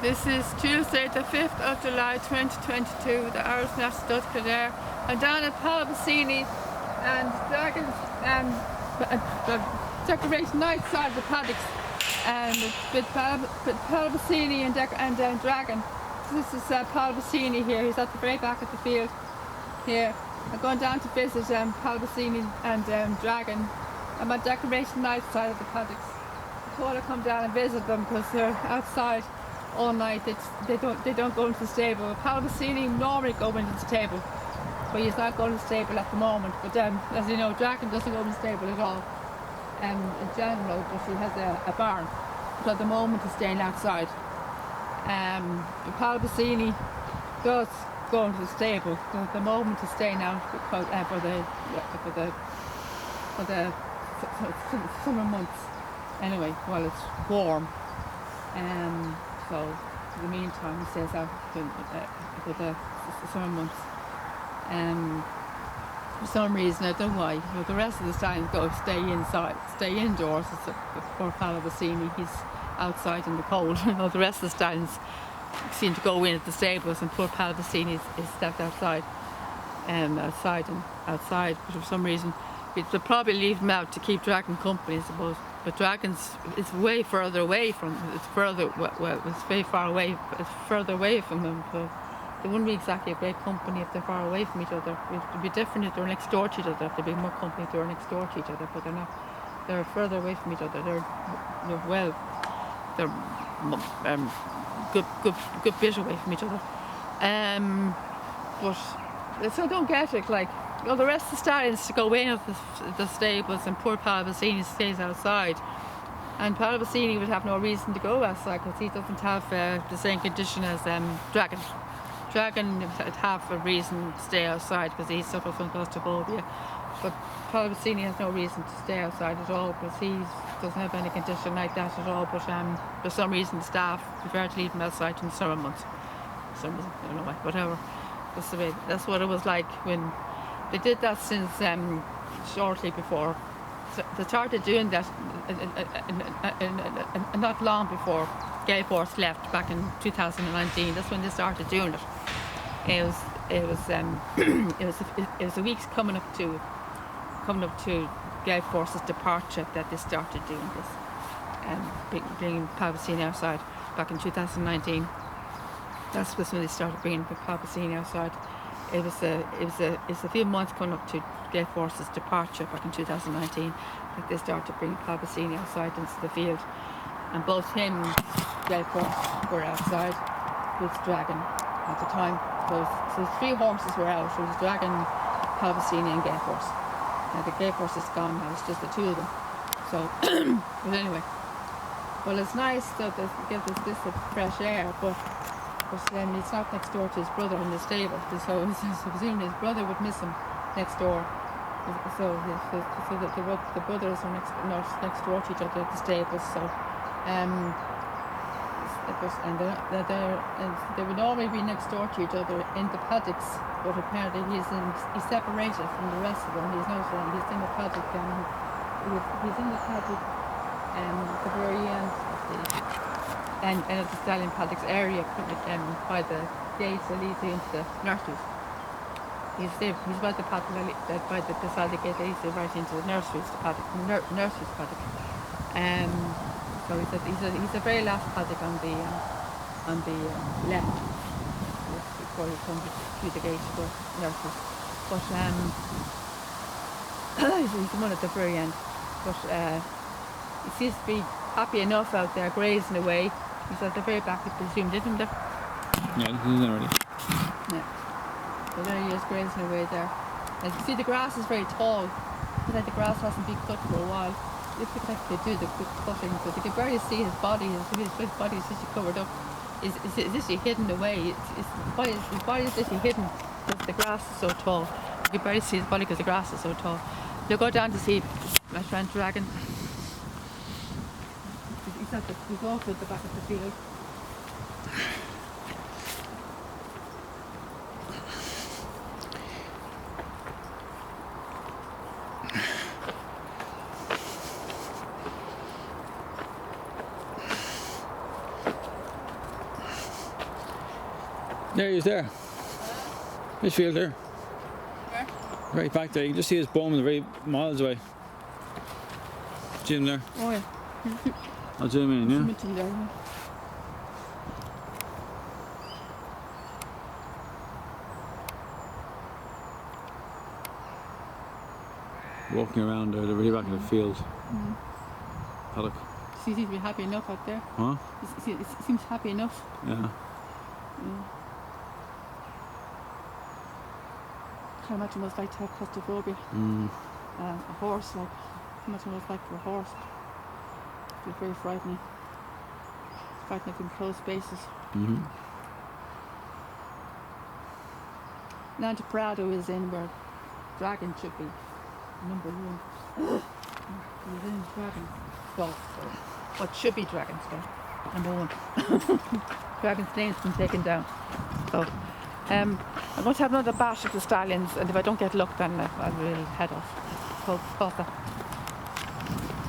This is Tuesday the 5th of July 2022, the Irish National Stud Kildare. I'm down at Palabasini and Dragons decoration night side of the paddocks with Palabasini and Dragon. This is Palabasini here, he's at the very back of the field here. I'm going down to visit Palabasini and Dragon. I'm at decoration night side of the paddocks. I thought I'd come down and visit them because they're outside all night. They don't go into the stable. Palabasini normally go into the stable, but he's not going to the stable at the moment. But as you know, Dragon doesn't go in the stable at all in general, but he has a barn. But at the moment he's staying outside. Palabasini does go into the stable. But at the moment he's staying out for the summer months. Anyway, while it's warm. So in the meantime he stays out for the summer months. For some reason, I don't know why, but the rest of the stallions stay indoors. For Palabasini, he's outside in the cold. The rest of the stallions seem to go in at the stables, and poor Palabasini is stepped outside. Outside, but for some reason they'll probably leave him out to keep Dragon company, I suppose. But Dragon's is way further away from. It's very far away. It's further away from them. So they wouldn't be exactly a great company if they're far away from each other. It would be different if they were next door to each other. There'd be more company if they were next door to each other. But they're not. They're further away from each other. They're good bit away from each other. But so I don't get it. Like, the rest of the stallions to go in at the stables, and poor Palabasini stays outside. And Palabasini would have no reason to go outside because he doesn't have the same condition as Dragon. Dragon would have a reason to stay outside because he suffers from claustrophobia. But Palabasini has no reason to stay outside at all because he doesn't have any condition like that at all. But for some reason the staff prefer to leave him outside in the summer months. For some reason, I don't know why, whatever. That's what it was like when they did that since shortly before. So they started doing that not long before Gale Force left back in 2019. That's when they started doing it. It was a week coming up to Gale Force's departure that they started doing this, bringing Palabasini outside back in 2019. That's when they started bringing Palabasini outside. It was a few months coming up to Gale Force's departure back in 2019 that they started bringing Palabasini outside into the field, and both him and Gale Force were outside with Dragon at the time. So the three horses were out. It was Dragon, Palabasini and Gale Force. Now the Gale Force is gone now, it's just the two of them. So, but anyway, well, it's nice that they give this a fresh air, but he's not next door to his brother in the stable, so presumably his brother would miss him next door. So the brothers are not next door to each other at the stables. So they would normally be next door to each other in the paddocks, but apparently he's separated from the rest of them. He's in the paddock, he's in the paddock at the very end of the stallion paddocks area, by the gates that lead into the nurseries. He's by the paddock, beside the gate that leads right into the nurseries paddock. So he's the very last paddock on the left before you come through the gate to the nurseries. But he's the one at the very end. But he seems to be happy enough out there grazing away. He's at the very back, I presume, didn't he? Yeah, he's already. Yeah. So there he is grazing away there. And you see the grass is very tall. It's like the grass hasn't been cut for a while. It looks like they do the quick cutting, but you can barely see his body. His body is literally covered up. Is literally hidden away. His body is literally hidden because the grass is so tall. You can barely see his body because the grass is so tall. You'll go down to see my friend Dragon. He's also at the back of the field. There he is there. His field there. Where? Right back there. You can just see his bum very miles away. See him there? Oh yeah. I'll zoom in, yeah? Zoom in there, yeah. Walking around there, they're really back in the field. Paddock. He seems to be happy enough out there. Huh? He seems happy enough. Yeah. Can't imagine what it's like to have claustrophobia. A horse, like, can't imagine what it's like for a horse. It's very frightening. Frightening from close spaces. Nanta Prado is in where Dragon should be. Number 1. He's in Dragon Golf. So what should be Dragon's Golf. Number 1. Dragon's name's been taken down. So I'm going to have another bash at the stallions, and if I don't get luck then I will head off. Pause that.